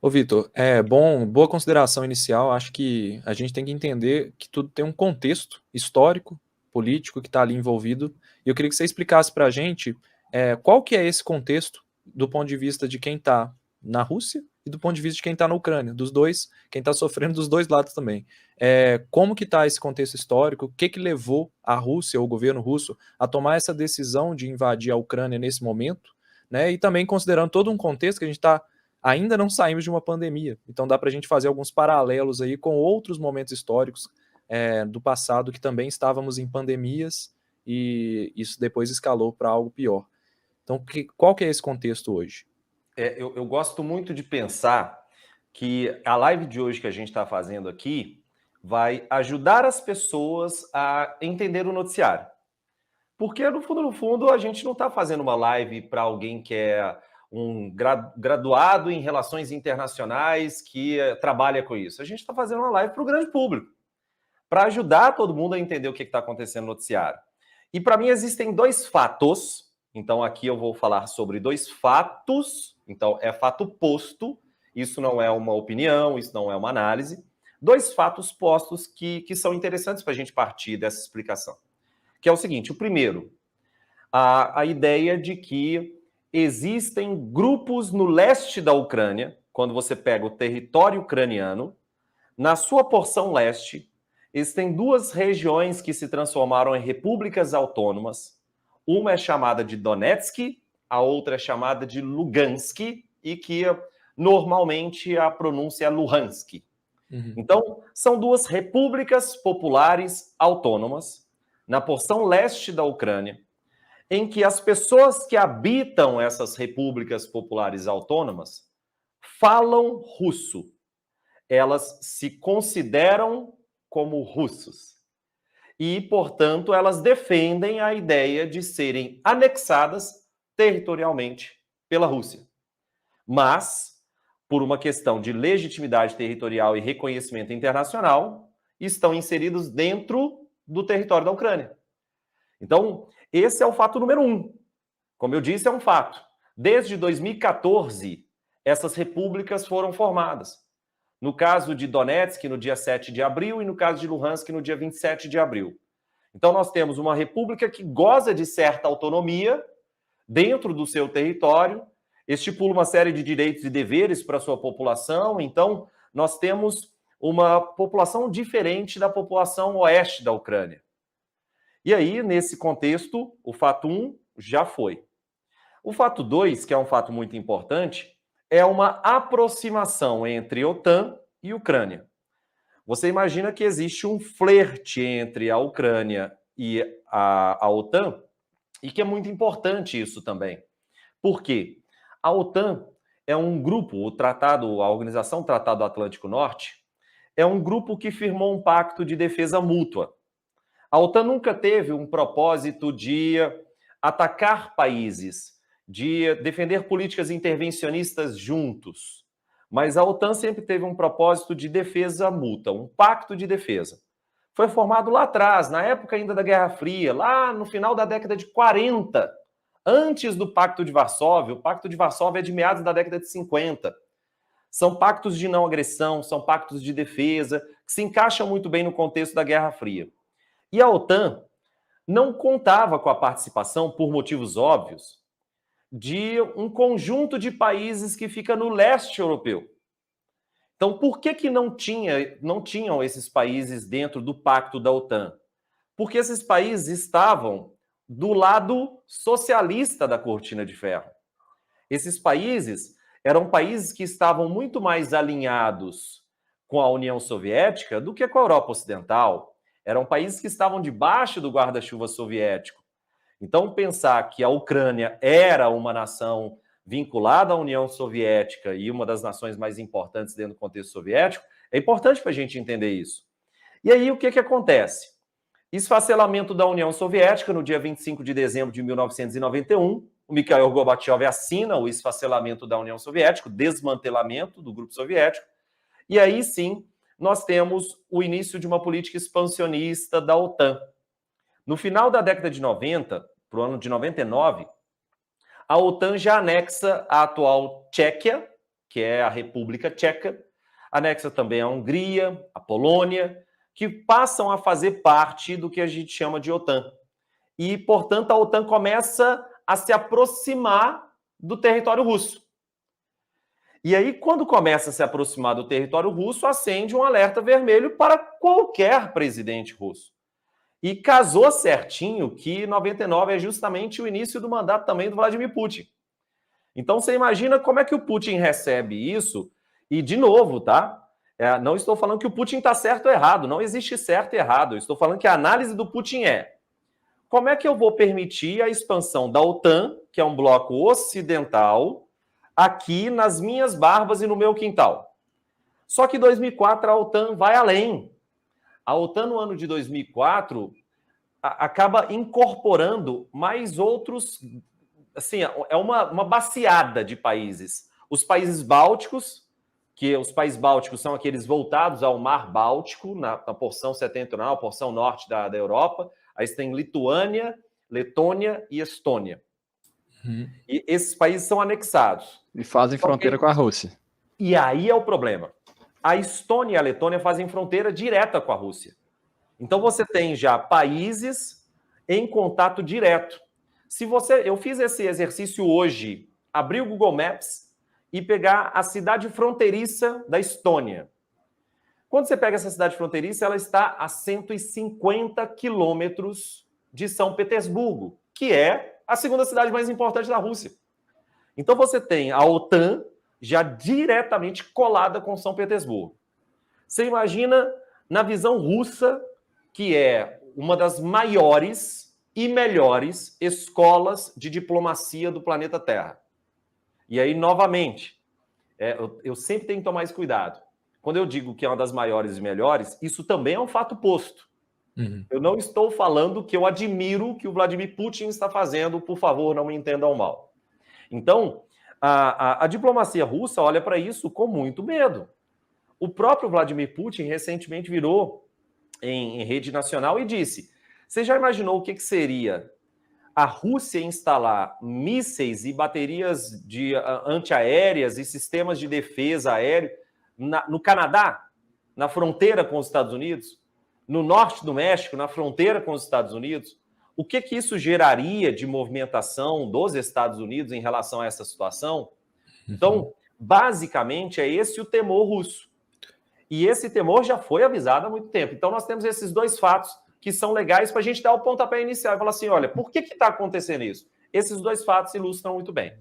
Ô Vitor, boa consideração inicial. Acho que a gente tem que entender que tudo tem um contexto histórico, político que está ali envolvido. E eu queria que você explicasse para a gente qual que é esse contexto do ponto de vista de quem está na Rússia e do ponto de vista de quem está na Ucrânia, dos dois, quem está sofrendo dos dois lados também. Como que está esse contexto histórico? O que que levou a Rússia, ou o governo russo, a tomar essa decisão de invadir a Ucrânia nesse momento? Né? E também considerando todo um contexto que a gente está ainda não saímos de uma pandemia. Então dá para a gente fazer alguns paralelos aí com outros momentos históricos do passado que também estávamos em pandemias e isso depois escalou para algo pior. Então, qual que é esse contexto hoje? Eu gosto muito de pensar que a live de hoje que a gente está fazendo aqui vai ajudar as pessoas a entender o noticiário. Porque, no fundo, a gente não está fazendo uma live para alguém que é um graduado em relações internacionais que trabalha com isso. A gente está fazendo uma live para o grande público, para ajudar todo mundo a entender o que está acontecendo no noticiário. E para mim existem dois fatos. Então aqui eu vou falar sobre dois fatos. Então é fato posto. Isso não é uma opinião, isso não é uma análise. Dois fatos postos que são interessantes para a gente partir dessa explicação. Que é o seguinte: o primeiro, a ideia de que existem grupos no leste da Ucrânia, quando você pega o território ucraniano, na sua porção leste, existem duas regiões que se transformaram em repúblicas autônomas. Uma é chamada de Donetsk, a outra é chamada de Lugansk, e que normalmente a pronúncia é Luhansk. Uhum. Então, são duas repúblicas populares autônomas na porção leste da Ucrânia, em que as pessoas que habitam essas repúblicas populares autônomas falam russo. Elas se consideram como russos. E, portanto, elas defendem a ideia de serem anexadas territorialmente pela Rússia. Mas, por uma questão de legitimidade territorial e reconhecimento internacional, estão inseridos dentro do território da Ucrânia. Então, esse é o fato número um. Como eu disse, é um fato. Desde 2014, essas repúblicas foram formadas. No caso de Donetsk, no dia 7 de abril, e no caso de Luhansk, no dia 27 de abril. Então, nós temos uma república que goza de certa autonomia dentro do seu território, estipula uma série de direitos e deveres para a sua população. Então, nós temos uma população diferente da população oeste da Ucrânia. E aí, nesse contexto, o fato 1 já foi. O fato 2, que é um fato muito importante, é uma aproximação entre OTAN e Ucrânia. Você imagina que existe um flerte entre a Ucrânia e a OTAN, e que é muito importante isso também. Por quê? A OTAN é um grupo, a Organização Tratado Atlântico Norte, é um grupo que firmou um pacto de defesa mútua. A OTAN nunca teve um propósito de atacar países, de defender políticas intervencionistas juntos. Mas a OTAN sempre teve um propósito de defesa mútua, um pacto de defesa. Foi formado lá atrás, na época ainda da Guerra Fria, lá no final da década de 40, antes do Pacto de Varsóvia. O Pacto de Varsóvia é de meados da década de 50. São pactos de não agressão, são pactos de defesa, que se encaixam muito bem no contexto da Guerra Fria. E a OTAN não contava com a participação, por motivos óbvios, de um conjunto de países que fica no leste europeu. Então, por que não tinham esses países dentro do pacto da OTAN? Porque esses países estavam do lado socialista da cortina de ferro. Esses países eram países que estavam muito mais alinhados com a União Soviética do que com a Europa Ocidental. Eram países que estavam debaixo do guarda-chuva soviético. Então, pensar que a Ucrânia era uma nação vinculada à União Soviética e uma das nações mais importantes dentro do contexto soviético, é importante para a gente entender isso. E aí, o que acontece? Esfacelamento da União Soviética no dia 25 de dezembro de 1991. O Mikhail Gorbachev assina o esfacelamento da União Soviética, o desmantelamento do grupo soviético. E aí sim, nós temos o início de uma política expansionista da OTAN. No final da década de 90, para o ano de 99, a OTAN já anexa a atual Tchequia que é a República Tcheca, anexa também a Hungria, a Polônia, que passam a fazer parte do que a gente chama de OTAN. E, portanto, a OTAN começa a se aproximar do território russo. E aí, quando começa a se aproximar do território russo, acende um alerta vermelho para qualquer presidente russo. E casou certinho que 99 é justamente o início do mandato também do Vladimir Putin. Então, você imagina como é que o Putin recebe isso. E, de novo, tá? Não estou falando que o Putin está certo ou errado. Não existe certo e errado. Eu estou falando que a análise do Putin é: como é que eu vou permitir a expansão da OTAN, que é um bloco ocidental, aqui nas minhas barbas e no meu quintal? Só que em 2004 a OTAN vai além. A OTAN, no ano de 2004, acaba incorporando mais outros... Assim, é uma baciada de países. Os países bálticos, que os países bálticos são aqueles voltados ao Mar Báltico, na porção setentrional, porção norte da Europa. Aí você tem Lituânia, Letônia e Estônia. E esses países são anexados. E fazem fronteira com a Rússia. E aí é o problema. A Estônia e a Letônia fazem fronteira direta com a Rússia. Então você tem já países em contato direto. Eu fiz esse exercício hoje, abrir o Google Maps e pegar a cidade fronteiriça da Estônia. Quando você pega essa cidade fronteiriça, ela está a 150 quilômetros de São Petersburgo, que é a segunda cidade mais importante da Rússia. Então você tem a OTAN já diretamente colada com São Petersburgo. Você imagina, na visão russa, que é uma das maiores e melhores escolas de diplomacia do planeta Terra. E aí, novamente, eu sempre tenho que tomar esse cuidado. Quando eu digo que é uma das maiores e melhores, isso também é um fato posto. Eu não estou falando que eu admiro o que o Vladimir Putin está fazendo, por favor, não me entendam mal. Então, a diplomacia russa olha para isso com muito medo. O próprio Vladimir Putin recentemente virou em rede nacional e disse: você já imaginou o que seria a Rússia instalar mísseis e baterias de antiaéreas e sistemas de defesa aéreo no Canadá, na fronteira com os Estados Unidos, no norte do México, na fronteira com os Estados Unidos? O que isso geraria de movimentação dos Estados Unidos em relação a essa situação? Então, basicamente, é esse o temor russo. E esse temor já foi avisado há muito tempo. Então, nós temos esses dois fatos que são legais para a gente dar o pontapé inicial e falar assim, olha, por que está acontecendo isso? Esses dois fatos ilustram muito bem.